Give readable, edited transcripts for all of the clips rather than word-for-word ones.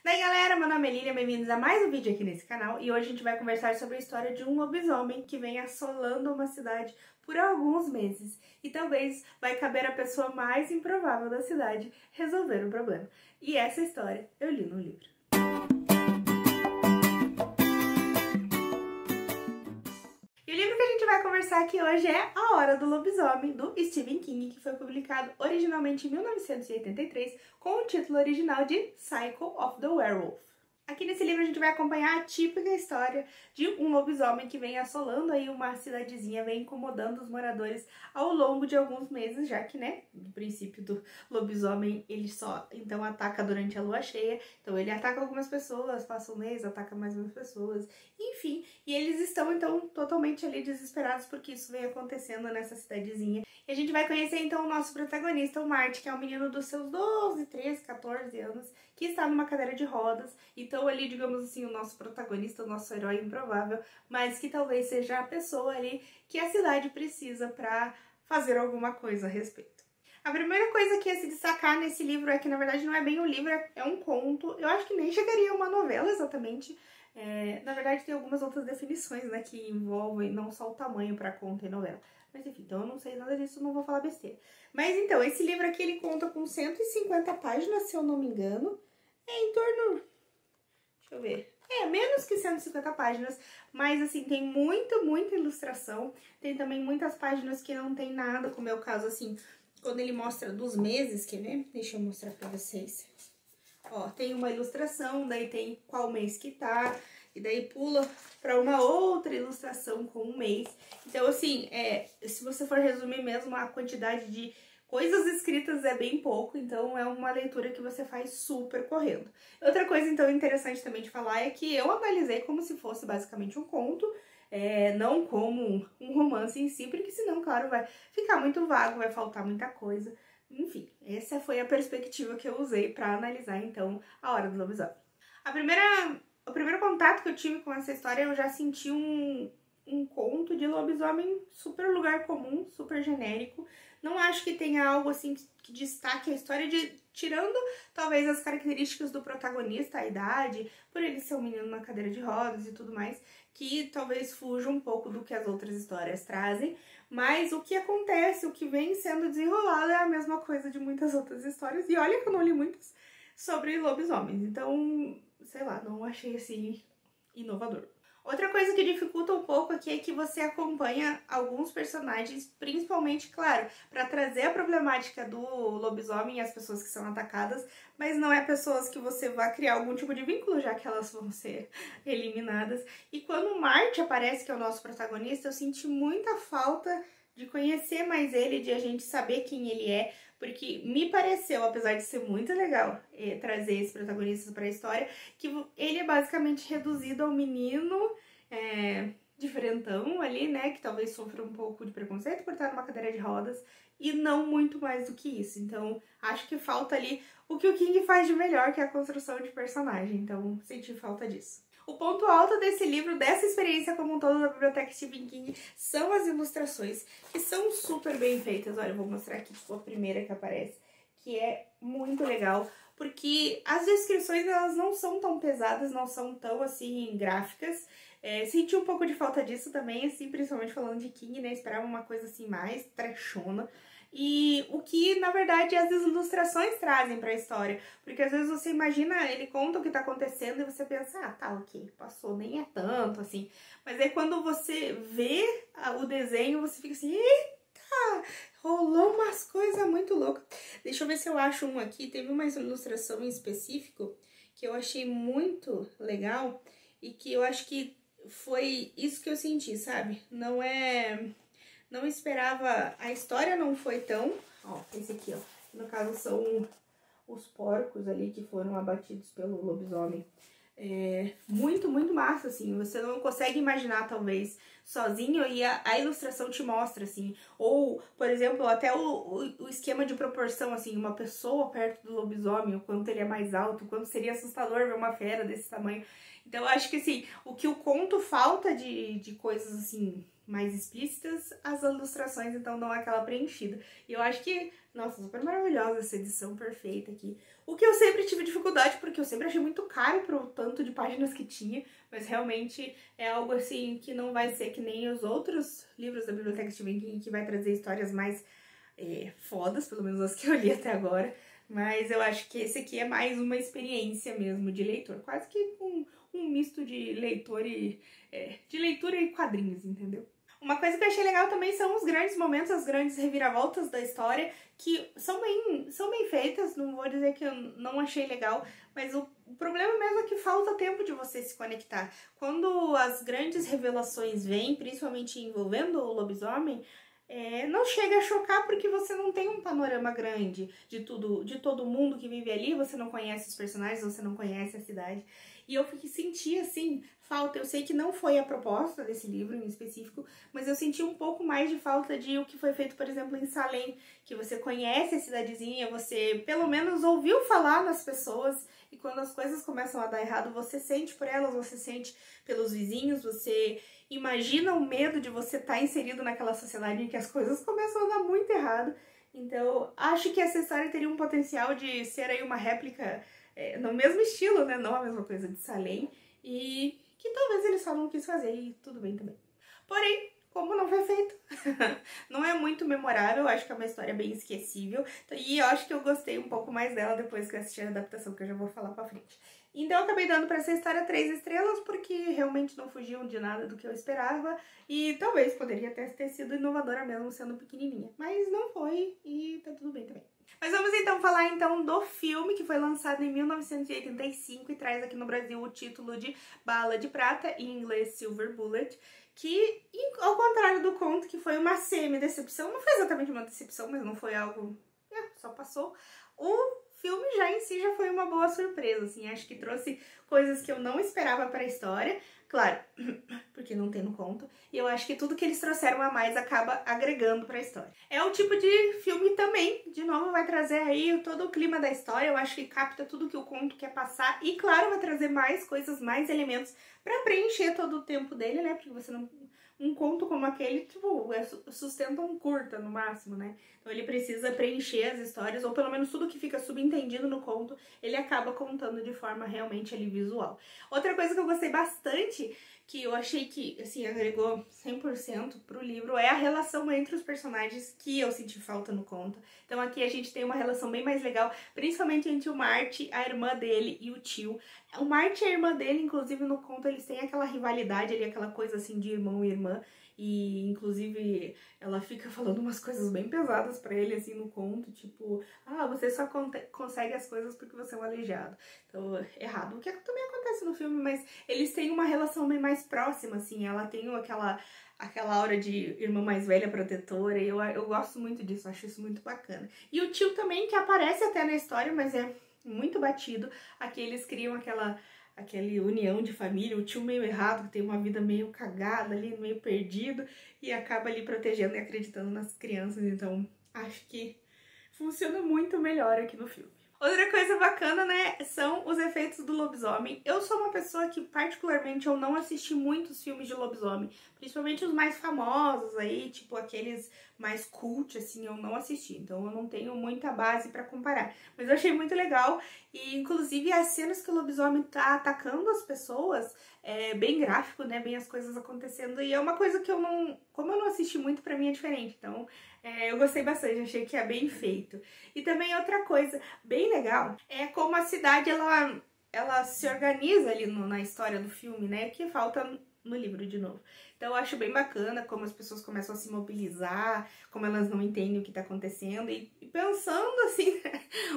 Daí galera, meu nome é Lilian, bem-vindos a mais um vídeo aqui nesse canal e hoje a gente vai conversar sobre a história de um lobisomem que vem assolando uma cidade por alguns meses e talvez vai caber a pessoa mais improvável da cidade resolver o problema. E essa história eu li no livro. E o livro que a gente vai conversar aqui hoje é A Hora do Lobisomem, do Stephen King, que foi publicado originalmente em 1983 com o título original de Cycle of the Werewolf. Aqui nesse livro a gente vai acompanhar a típica história de um lobisomem que vem assolando aí uma cidadezinha, vem incomodando os moradores ao longo de alguns meses, já que, né, no princípio do lobisomem ele só então ataca durante a lua cheia, então ele ataca algumas pessoas, passa um mês, ataca mais umas pessoas, enfim, e eles estão então totalmente ali desesperados porque isso vem acontecendo nessa cidadezinha. E a gente vai conhecer então o nosso protagonista, o Marty, que é um menino dos seus 12, 13, 14 anos, que está numa cadeira de rodas. Então ali, digamos assim, o nosso protagonista, o nosso herói improvável, mas que talvez seja a pessoa ali que a cidade precisa para fazer alguma coisa a respeito. A primeira coisa que ia se destacar nesse livro é que, na verdade, não é bem um livro, é um conto. Eu acho que nem chegaria a uma novela exatamente. Na verdade, tem algumas outras definições, né, que envolvem não só o tamanho para conto e novela. Mas enfim, então eu não sei nada disso, não vou falar besteira. Mas então, esse livro aqui, ele conta com 150 páginas, se eu não me engano. É em torno... deixa eu ver... menos que 150 páginas, mas assim, tem muita ilustração. Tem também muitas páginas que não tem nada, como é o caso, assim, quando ele mostra dos meses, quer ver? Deixa eu mostrar pra vocês. Ó, tem uma ilustração, daí tem qual mês que tá, e daí pula pra uma outra ilustração com um mês. Então, assim, se você for resumir mesmo, a quantidade de coisas escritas é bem pouco, então é uma leitura que você faz super correndo. Outra coisa, então, interessante também de falar é que eu analisei como se fosse basicamente um conto, não como um romance em si, porque senão, claro, vai ficar muito vago, vai faltar muita coisa. Enfim, essa foi a perspectiva que eu usei para analisar, então, A Hora do Lobisomem. O primeiro contato que eu tive com essa história, eu já senti um conto de lobisomem super lugar comum, super genérico. Não acho que tenha algo assim que destaque a história, tirando talvez as características do protagonista, a idade, por ele ser um menino na cadeira de rodas e tudo mais, que talvez fuja um pouco do que as outras histórias trazem. Mas o que acontece, o que vem sendo desenrolado é a mesma coisa de muitas outras histórias. E olha que eu não li muitas sobre lobisomens, então, sei lá, não achei assim inovador. Outra coisa que dificulta um pouco aqui é que você acompanha alguns personagens, principalmente, claro, para trazer a problemática do lobisomem e as pessoas que são atacadas, mas não é pessoas que você vai criar algum tipo de vínculo, já que elas vão ser eliminadas. E quando o Marty aparece, que é o nosso protagonista, eu senti muita falta de conhecer mais ele, de a gente saber quem ele é, porque me pareceu, apesar de ser muito legal trazer esses protagonistas para a história, que ele é basicamente reduzido ao menino diferentão ali, né, que talvez sofra um pouco de preconceito por estar numa cadeira de rodas, e não muito mais do que isso. Então, acho que falta ali o que o King faz de melhor, que é a construção de personagem, então senti falta disso. O ponto alto desse livro, dessa experiência como um todo da biblioteca Stephen King, são as ilustrações, que são super bem feitas. Olha, eu vou mostrar aqui tipo, a primeira que aparece, que é muito legal, porque as descrições elas não são tão pesadas, não são tão assim gráficas. Senti um pouco de falta disso também, assim, principalmente falando de King, né? Esperava uma coisa assim mais trashona. E o que, na verdade, as ilustrações trazem para a história. Porque às vezes você imagina, ele conta o que tá acontecendo e você pensa, ah, tá, ok, passou, nem é tanto, assim. Mas aí quando você vê o desenho, você fica assim, eita, rolou umas coisas muito loucas. Deixa eu ver se eu acho um aqui. Teve uma ilustração em específico que eu achei muito legal e que eu acho que foi isso que eu senti, sabe? Não esperava, a história não foi tão... Ó, esse aqui, ó. No caso são os porcos ali que foram abatidos pelo lobisomem. Muito massa, assim. Você não consegue imaginar, talvez, sozinho e a ilustração te mostra, assim. Ou, por exemplo, até o esquema de proporção, assim. Uma pessoa perto do lobisomem, o quanto ele é mais alto, o quanto seria assustador ver uma fera desse tamanho. Então, eu acho que, assim, o que o conto falta de coisas, assim... mais explícitas, as ilustrações então dão aquela preenchida. E eu acho que, nossa, super maravilhosa essa edição perfeita aqui. O que eu sempre tive dificuldade, porque eu sempre achei muito caro pro tanto de páginas que tinha, mas realmente é algo assim que não vai ser que nem os outros livros da Biblioteca Stephen King, que vai trazer histórias mais fodas, pelo menos as que eu li até agora. Mas eu acho que esse aqui é mais uma experiência mesmo de leitor, quase que um misto de leitor de leitura e quadrinhos, entendeu? Uma coisa que eu achei legal também são os grandes momentos, as grandes reviravoltas da história, que são bem feitas, não vou dizer que eu não achei legal, mas o problema mesmo é que falta tempo de você se conectar. Quando as grandes revelações vêm, principalmente envolvendo o lobisomem, não chega a chocar porque você não tem um panorama grande de todo mundo que vive ali, você não conhece os personagens, você não conhece a cidade. E eu senti, assim, falta. Eu sei que não foi a proposta desse livro em específico, mas eu senti um pouco mais de falta de o que foi feito, por exemplo, em Salem, que você conhece a cidadezinha, você pelo menos ouviu falar nas pessoas, e quando as coisas começam a dar errado, você sente por elas, você sente pelos vizinhos, você imagina o medo de você estar inserido naquela sociedade em que as coisas começam a dar muito errado. Então, acho que essa história teria um potencial de ser aí uma réplica no mesmo estilo, né? Não a mesma coisa de Salem, e que talvez eles só não quis fazer e tudo bem também. Porém, como não foi feito, não é muito memorável, acho que é uma história bem esquecível, e eu acho que eu gostei um pouco mais dela depois que eu assisti a adaptação, que eu já vou falar pra frente. Então eu acabei dando pra essa história 3 estrelas, porque realmente não fugiam de nada do que eu esperava, e talvez poderia até ter sido inovadora mesmo sendo pequenininha, mas não foi, e tá tudo bem também. Mas vamos então falar então do filme, que foi lançado em 1985 e traz aqui no Brasil o título de Bala de Prata, em inglês Silver Bullet, que, ao contrário do conto, que foi uma semi-decepção, não foi exatamente uma decepção, mas não foi algo... só passou. O filme já em si já foi uma boa surpresa, assim, acho que trouxe coisas que eu não esperava para a história, claro, porque não tem no conto, e eu acho que tudo que eles trouxeram a mais acaba agregando para a história. É o tipo de filme também, de novo, vai trazer aí todo o clima da história, eu acho que capta tudo que o conto quer passar, e claro, vai trazer mais coisas, mais elementos para preencher todo o tempo dele, né, porque você não... Um conto como aquele, tipo, sustenta um curta no máximo, né? Então ele precisa preencher as histórias, ou pelo menos tudo que fica subentendido no conto, ele acaba contando de forma realmente ali visual. Outra coisa que eu gostei bastante, que eu achei que, assim, agregou 100% pro livro, é a relação entre os personagens que eu senti falta no conto. Então aqui a gente tem uma relação bem mais legal, principalmente entre o Marty, a irmã dele e o tio. O Marty e a irmã dele, inclusive no conto, eles têm aquela rivalidade ali, aquela coisa assim de irmão e irmã. E inclusive ela fica falando umas coisas bem pesadas pra ele assim no conto, tipo, você só consegue as coisas porque você é um aleijado. Então, errado. O que também acontece no filme, mas eles têm uma relação bem mais próxima, assim, ela tem aquela aura de irmã mais velha protetora, e eu gosto muito disso, acho isso muito bacana. E o tio também, que aparece até na história, mas é muito batido. Aqui eles criam aquela união de família, o tio meio errado, que tem uma vida meio cagada ali, meio perdido, e acaba ali protegendo e acreditando nas crianças, então acho que funciona muito melhor aqui no filme. Outra coisa bacana, né, são os efeitos do lobisomem. Eu sou uma pessoa que, particularmente, eu não assisti muitos filmes de lobisomem, principalmente os mais famosos aí, tipo aqueles mais cult, assim, eu não assisti, então eu não tenho muita base pra comparar. Mas eu achei muito legal, e inclusive as cenas que o lobisomem tá atacando as pessoas, é bem gráfico, né, bem as coisas acontecendo, e é uma coisa que como eu não assisti muito, pra mim é diferente, então eu gostei bastante, achei que é bem feito. E também outra coisa bem legal é como a cidade ela se organiza ali na história do filme, né, que falta no livro de novo. Então eu acho bem bacana como as pessoas começam a se mobilizar, como elas não entendem o que tá acontecendo, e pensando assim,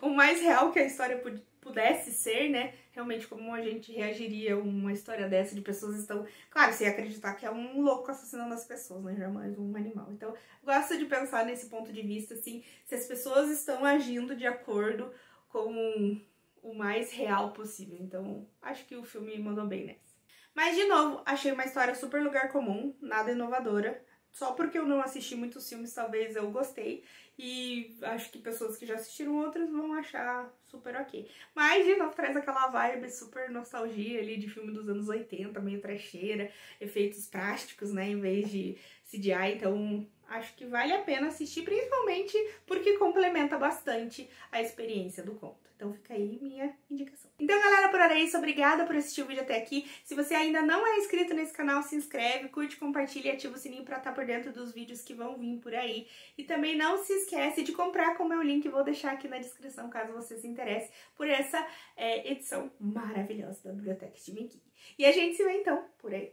o mais real que a história pudesse ser, né, realmente como a gente reagiria a uma história dessa, de pessoas estão, claro, sem acreditar que é um louco assassinando as pessoas, né, jamais um animal. Então gosto de pensar nesse ponto de vista, assim, se as pessoas estão agindo de acordo com o mais real possível. Então acho que o filme mandou bem nessa. Mas, de novo, achei uma história super lugar comum, nada inovadora. Só porque eu não assisti muitos filmes, talvez eu gostei. E acho que pessoas que já assistiram outros vão achar super ok. Mas, de novo, traz aquela vibe super nostalgia ali de filme dos anos 80, meio trecheira, efeitos práticos, né, em vez de CGI, então acho que vale a pena assistir, principalmente porque complementa bastante a experiência do conto. Então fica aí minha indicação. Então, galera, por hora é isso. Obrigada por assistir o vídeo até aqui. Se você ainda não é inscrito nesse canal, se inscreve, curte, compartilha e ativa o sininho pra estar por dentro dos vídeos que vão vir por aí. E também não se esquece de comprar com o meu link, vou deixar aqui na descrição caso você se interesse por essa edição maravilhosa da Biblioteca Stephen King. E a gente se vê então por aí.